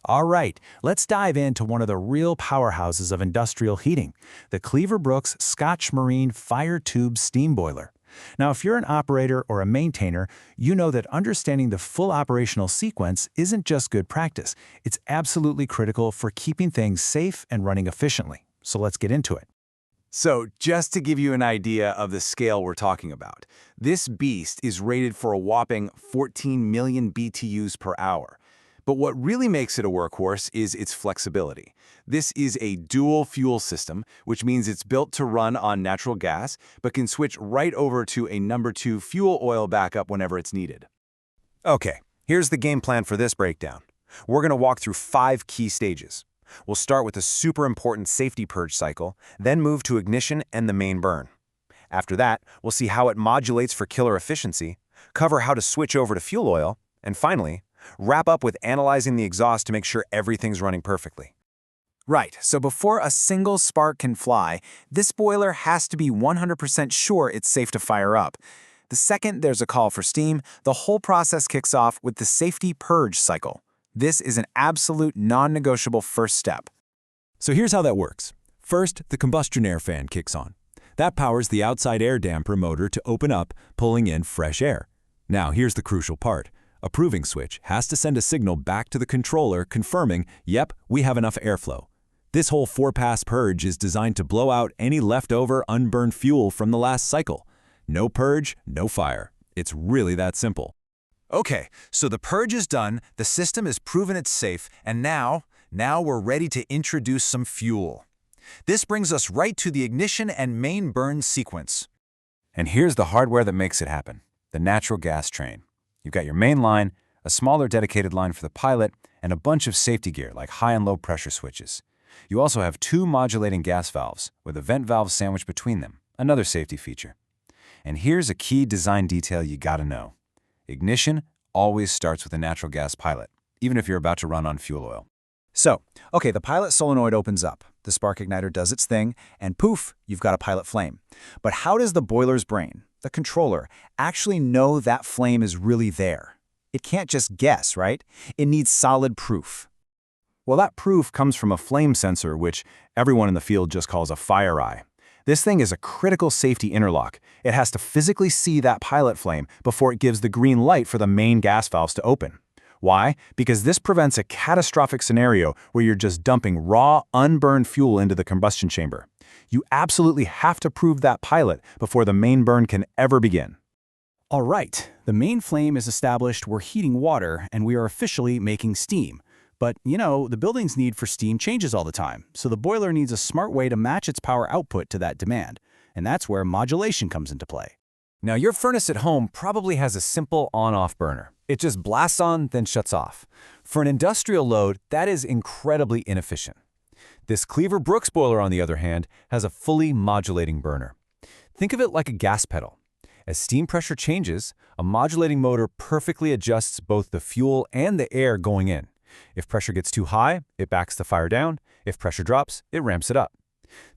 All right, let's dive into one of the real powerhouses of industrial heating, the Cleaver Brooks Scotch Marine Fire Tube Steam Boiler. Now, if you're an operator or a maintainer, you know that understanding the full operational sequence isn't just good practice. It's absolutely critical for keeping things safe and running efficiently. So let's get into it. So, just to give you an idea of the scale we're talking about, this beast is rated for a whopping 14 million BTUs per hour. But what really makes it a workhorse is its flexibility. This is a dual fuel system, which means it's built to run on natural gas, but can switch right over to a number 2 fuel oil backup whenever it's needed. Okay, here's the game plan for this breakdown. We're going to walk through 5 key stages. We'll start with a super important safety purge cycle, then move to ignition and the main burn. After that, we'll see how it modulates for killer efficiency, cover how to switch over to fuel oil, and finally, wrap up with analyzing the exhaust to make sure everything's running perfectly. Right, so before a single spark can fly, this boiler has to be 100% sure it's safe to fire up. The second there's a call for steam, the whole process kicks off with the safety purge cycle. This is an absolute non-negotiable first step. So here's how that works. First, the combustion air fan kicks on. That powers the outside air damper motor to open up, pulling in fresh air. Now here's the crucial part. A proving switch has to send a signal back to the controller confirming, yep, we have enough airflow. This whole 4-pass purge is designed to blow out any leftover unburned fuel from the last cycle. No purge, no fire. It's really that simple. Okay, so the purge is done, the system has proven it's safe, and now we're ready to introduce some fuel. This brings us right to the ignition and main burn sequence. And here's the hardware that makes it happen, the natural gas train. You've got your main line, a smaller dedicated line for the pilot, and a bunch of safety gear like high and low pressure switches. You also have 2 modulating gas valves with a vent valve sandwiched between them, another safety feature. And here's a key design detail you gotta know. Ignition always starts with a natural gas pilot, even if you're about to run on fuel oil. So, okay, the pilot solenoid opens up, the spark igniter does its thing, and poof, you've got a pilot flame. But how does the boiler's brain, the controller, actually know that flame is really there? It can't just guess, right? It needs solid proof. Well, that proof comes from a flame sensor, which everyone in the field just calls a fire eye. This thing is a critical safety interlock. It has to physically see that pilot flame before it gives the green light for the main gas valves to open. Why? Because this prevents a catastrophic scenario where you're just dumping raw, unburned fuel into the combustion chamber. You absolutely have to prove that pilot before the main burn can ever begin. All right, the main flame is established, we're heating water, and we are officially making steam. But, you know, the building's need for steam changes all the time, so the boiler needs a smart way to match its power output to that demand. And that's where modulation comes into play. Now, your furnace at home probably has a simple on-off burner. It just blasts on, then shuts off. For an industrial load, that is incredibly inefficient. This Cleaver Brooks boiler, on the other hand, has a fully modulating burner. Think of it like a gas pedal. As steam pressure changes, a modulating motor perfectly adjusts both the fuel and the air going in. If pressure gets too high, it backs the fire down. If pressure drops, it ramps it up.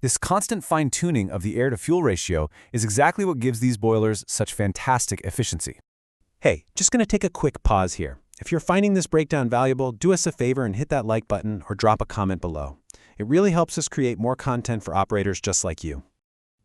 This constant fine-tuning of the air-to-fuel ratio is exactly what gives these boilers such fantastic efficiency. Hey, just going to take a quick pause here. If you're finding this breakdown valuable, do us a favor and hit that like button or drop a comment below. It really helps us create more content for operators just like you.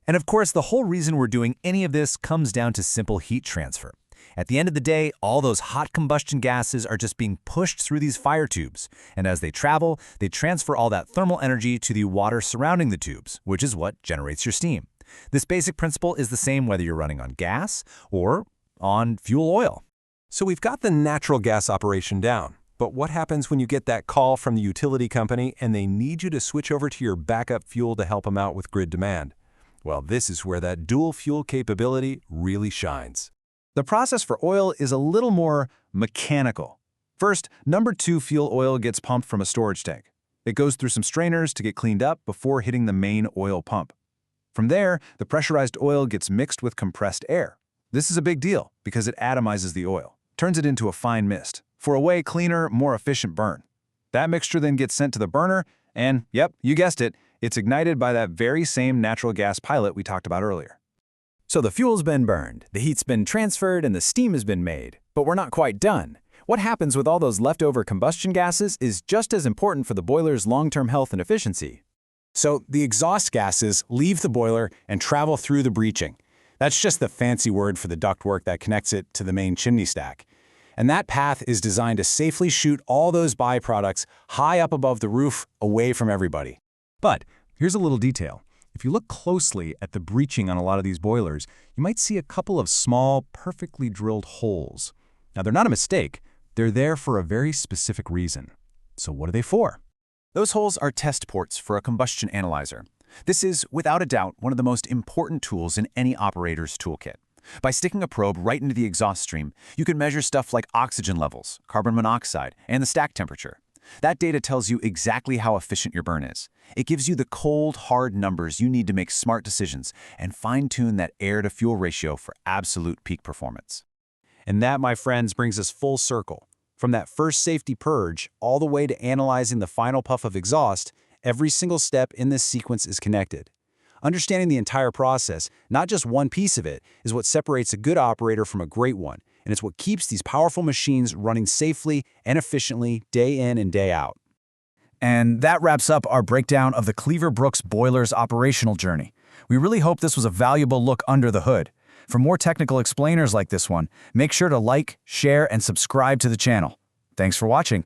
And of course, the whole reason we're doing any of this comes down to simple heat transfer. At the end of the day, all those hot combustion gases are just being pushed through these fire tubes, and as they travel, they transfer all that thermal energy to the water surrounding the tubes, which is what generates your steam. This basic principle is the same whether you're running on gas or on fuel oil. So we've got the natural gas operation down, but what happens when you get that call from the utility company and they need you to switch over to your backup fuel to help them out with grid demand? Well, this is where that dual fuel capability really shines. The process for oil is a little more mechanical. First, number 2 fuel oil gets pumped from a storage tank. It goes through some strainers to get cleaned up before hitting the main oil pump. From there, the pressurized oil gets mixed with compressed air. This is a big deal because it atomizes the oil, turns it into a fine mist, for a way cleaner, more efficient burn. That mixture then gets sent to the burner, and yep, you guessed it, it's ignited by that very same natural gas pilot we talked about earlier. So the fuel's been burned, the heat's been transferred, and the steam has been made. But we're not quite done. What happens with all those leftover combustion gases is just as important for the boiler's long-term health and efficiency. So the exhaust gases leave the boiler and travel through the breeching. That's just the fancy word for the ductwork that connects it to the main chimney stack. And that path is designed to safely shoot all those byproducts high up above the roof, away from everybody. But here's a little detail. If you look closely at the breeching on a lot of these boilers, you might see a couple of small, perfectly drilled holes. Now, they're not a mistake. They're there for a very specific reason. So what are they for? Those holes are test ports for a combustion analyzer. This is, without a doubt, one of the most important tools in any operator's toolkit. By sticking a probe right into the exhaust stream, you can measure stuff like oxygen levels, carbon monoxide, and the stack temperature. That data tells you exactly how efficient your burn is. It gives you the cold, hard numbers you need to make smart decisions and fine-tune that air-to-fuel ratio for absolute peak performance. And that, my friends, brings us full circle. From that first safety purge all the way to analyzing the final puff of exhaust, every single step in this sequence is connected. Understanding the entire process, not just one piece of it, is what separates a good operator from a great one, and it's what keeps these powerful machines running safely and efficiently day in and day out. And that wraps up our breakdown of the Cleaver Brooks Boiler's operational journey. We really hope this was a valuable look under the hood. For more technical explainers like this one, make sure to like, share, and subscribe to the channel. Thanks for watching.